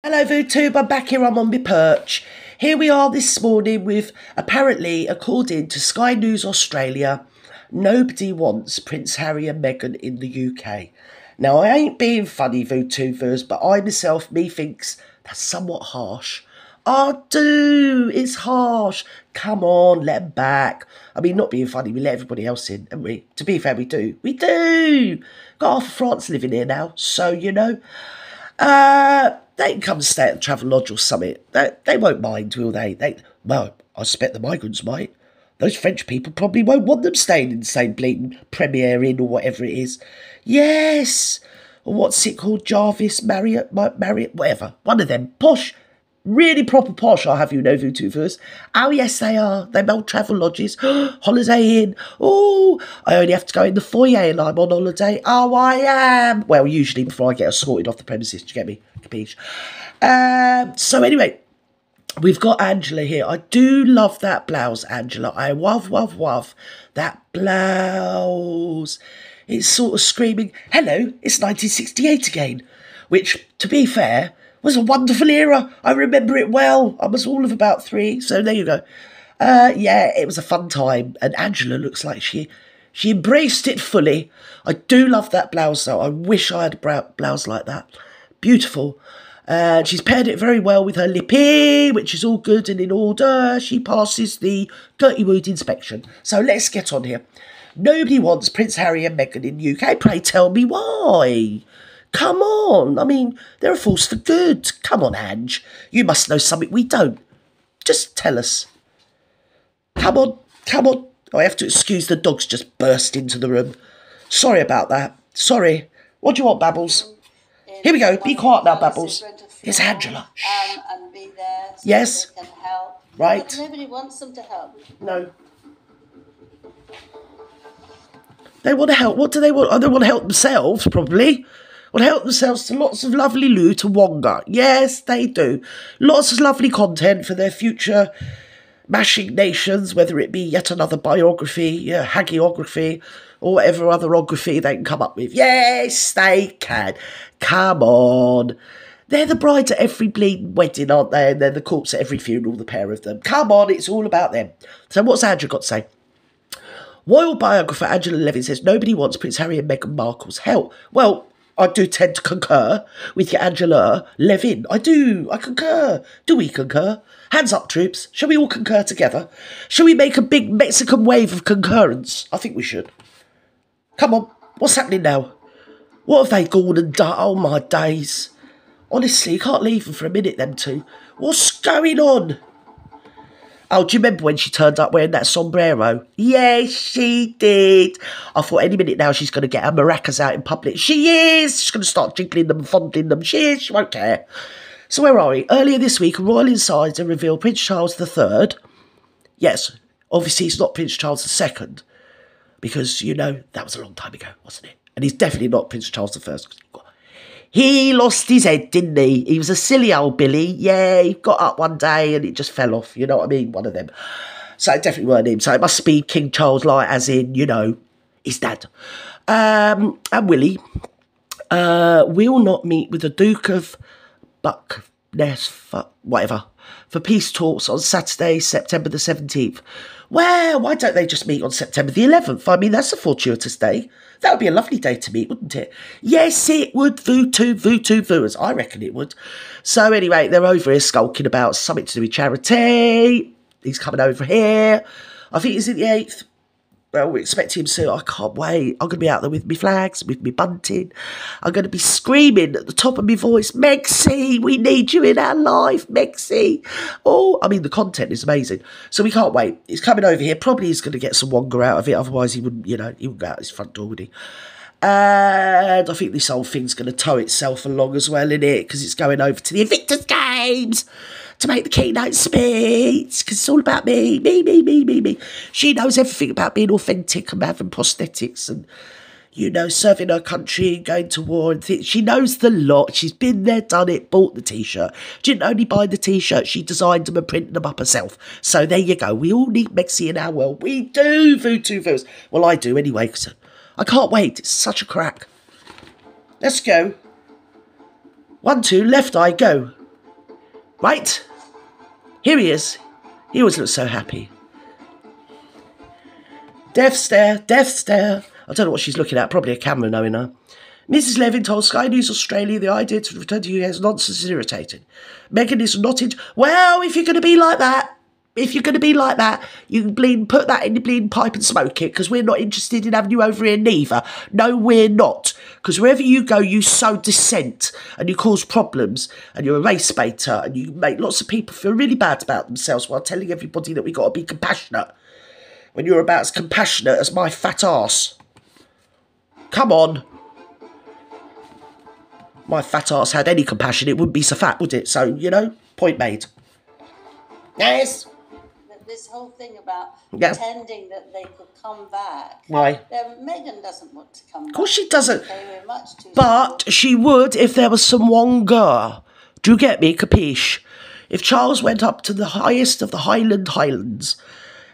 Hello VooTube, I'm back here, I'm on my perch. Here we are this morning with, apparently, according to Sky News Australia, nobody wants Prince Harry and Meghan in the UK. Now, I ain't being funny, VooTubers, but I myself, me thinks that's somewhat harsh. I do, it's harsh. Come on, let them back. I mean, not being funny, we let everybody else in, haven't we? To be fair, we do. We do. Got half of France living here now, so, you know. They can come and stay at the Travelodge or something. They won't mind, will they? Well, I suspect the migrants might. Those French people probably won't want them staying in the same bleeding Premier Inn or whatever it is. Yes! Or what's it called? Jarvis, Marriott, whatever. One of them. Posh. Really proper posh, I'll have you know, VooTubers. Oh, yes, they are. They're old travel lodges. Holiday Inn. Oh, I only have to go in the foyer and I'm on holiday. Oh, I am. Well, usually before I get escorted off the premises. Do you get me? Capiche? So anyway, we've got Angela here. I do love that blouse, Angela. I love that blouse. It's sort of screaming, hello, it's 1968 again. Which, to be fair, was a wonderful era. I remember it well. I was all of about 3, so there you go. Yeah, it was a fun time, and Angela looks like she embraced it fully. I do love that blouse, though. I wish I had a blouse like that. Beautiful. She's paired it very well with her lippy, which is all good and in order. She passes the Gertie Wood inspection. So let's get on here. Nobody wants Prince Harry and Meghan in UK. Pray tell me why. Come on. I mean, they're a force for good. Come on, Ange. You must know something we don't. Just tell us. Come on. Oh, I have to excuse the dogs just burst into the room. Sorry about that. Sorry. What do you want, Babbles? Here we go. Be quiet now, Babbles. It's Angela. And be there so yes. They can help. Right. But nobody wants them to help. No. They want to help. What do they want? Oh, they want to help themselves, probably. Want to help themselves to lots of lovely loo to Wonga. Yes, they do. Lots of lovely content for their future mashing nations, whether it be yet another biography, hagiography, or whatever other ography they can come up with. Yes, they can. Come on. They're the brides at every bleeding wedding, aren't they? And they're the corpse at every funeral, the pair of them. Come on, it's all about them. So what's Andrew got to say? Royal biographer Angela Levin says nobody wants Prince Harry and Meghan Markle's help. Well, I do tend to concur with your Angela Levin. I do. I concur. Do we concur? Hands up, troops. Shall we all concur together? Shall we make a big Mexican wave of concurrence? I think we should. Come on. What's happening now? What have they gone and done? Oh, my days. Honestly, you can't leave them for a minute, them two. What's going on? Oh, do you remember when she turned up wearing that sombrero? Yes, she did. I thought any minute now she's going to get her maracas out in public. She is. She's going to start jiggling them, fondling them. She is. She won't care. So where are we? Earlier this week, a royal insider revealed Prince Charles III. Yes, obviously it's not Prince Charles II. Because, you know, that was a long time ago, wasn't it? And he's definitely not Prince Charles I. He lost his head, didn't he? He was a silly old Billy. Yeah, he got up one day and it just fell off. You know what I mean? One of them. So it definitely weren't him. So it must be King Charles, like, as in, you know, his dad. And Willie will not meet with the Duke of Muchness, whatever, for peace talks on Saturday, September the 17th. Well, why don't they just meet on September the 11th? I mean, that's a fortuitous day. That would be a lovely day to meet, wouldn't it? Yes, it would. VooTubers. I reckon it would. So anyway, they're over here skulking about something to do with charity. He's coming over here. I think he's in the 8th. Well, we're expecting him soon. I can't wait. I'm going to be out there with me flags, with me bunting. I'm going to be screaming at the top of my voice, Mexi, we need you in our life, Mexi. Oh, I mean, the content is amazing. So we can't wait. He's coming over here. Probably he's going to get some Wonga out of it. Otherwise, he wouldn't, you know, he wouldn't go out his front door, would he? And I think this whole thing's going to tow itself along as well, innit? Because it's going over to the Invictus Games to make the keynote speech, because it's all about me. She knows everything about being authentic and having prosthetics and, you know, serving her country, going to war and things. She knows the lot. She's been there, done it, bought the T-shirt. She didn't only buy the T-shirt, she designed them and printed them up herself. So there you go. We all need Mexi in our world. We do, VooTubers. Well, I do anyway, because I can't wait. It's such a crack. Let's go. 1, 2, left eye, go. Right? Here he is. He always looks so happy. Death stare, death stare. I don't know what she's looking at. Probably a camera knowing her. Mrs. Levin told Sky News Australia the idea to return to UK is nonsense and irritating. Meghan is not well, if you're going to be like that, you can put that in your bleeding pipe and smoke it, because we're not interested in having you over here neither. No, we're not. Because wherever you go, you sow dissent and you cause problems and you're a race baiter and you make lots of people feel really bad about themselves while telling everybody that we've got to be compassionate. When you're about as compassionate as my fat arse. Come on. My fat arse had any compassion, it wouldn't be so fat, would it? So, point made. Yes. This whole thing about pretending that they could come back. Why? Meghan doesn't want to come back. Of course she doesn't. They were much too but small. She would if there was some Wonga. Do you get me? Capiche? If Charles went up to the highest of the Highlands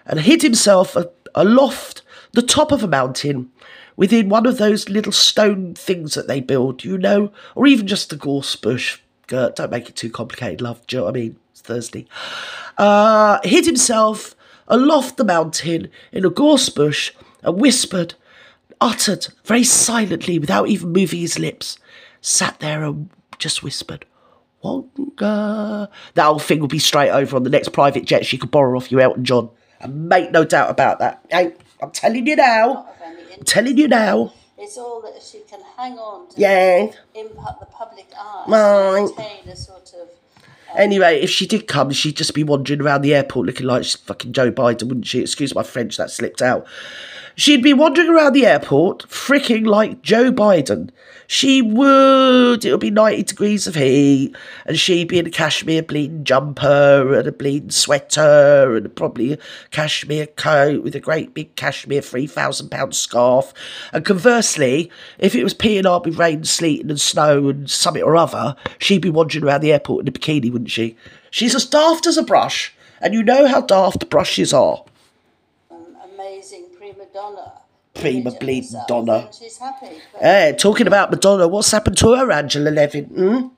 and hid himself aloft the top of a mountain within one of those little stone things that they build, or even just a gorse bush. Gert, don't make it too complicated, love. Do you know what I mean? It's Thursday. Hid himself aloft the mountain in a gorse bush and whispered, uttered very silently without even moving his lips, sat there and just whispered, Wonga. That whole thing will be straight over on the next private jet she could borrow off you, Elton John. And make no doubt about that. Hey, I'm telling you now. It's all that she can hang on to in the public eye. Right. Maintain a sort of... Anyway, if she did come, she'd just be wandering around the airport looking like she's fucking Joe Biden, wouldn't she? Excuse my French, that slipped out. She'd be wandering around the airport, fricking like Joe Biden. She would. It would be 90 degrees of heat, and she'd be in a cashmere bleeding jumper and a bleeding sweater and probably a cashmere coat with a great big cashmere £3,000 scarf. And conversely, if it was peeing up with rain, sleet and snow and something or other, she'd be wandering around the airport in a bikini, wouldn't she? She's as daft as a brush, and you know how daft brushes are. Amazing prima donna. Prima bleeding donna. She's happy. Talking about Madonna, what's happened to her, Angela Levin?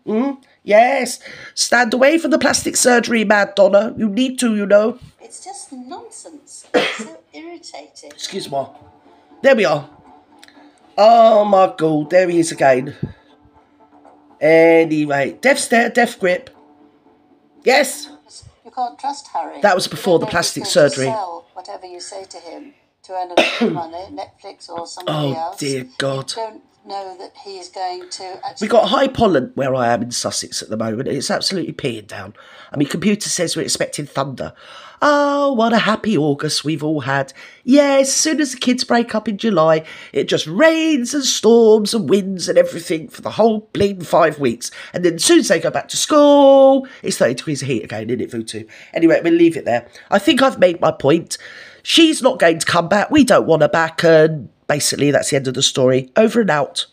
Yes. Stand away from the plastic surgery, Mad Donna. You need to, It's just nonsense. It's so irritating. Excuse me. There we are. Oh, my God. There he is again. Anyway. Death stare, death grip. Yes. You can't trust Harry. That was before the plastic surgery. Sell whatever you say to him to earn a little money, Netflix or somebody else. Oh, dear God. You don't know that he is going to actually... We got high pollen where I am in Sussex at the moment. It's absolutely peeing down. I mean, computer says we're expecting thunder. Oh, what a happy August we've all had. Yeah, as soon as the kids break up in July, it just rains and storms and winds and everything for the whole bleeding 5 weeks. And then as soon as they go back to school, it's 30 degrees of heat again, isn't it, Vutu? Anyway, we'll leave it there. I think I've made my point. She's not going to come back. We don't want her back. And basically, that's the end of the story. Over and out.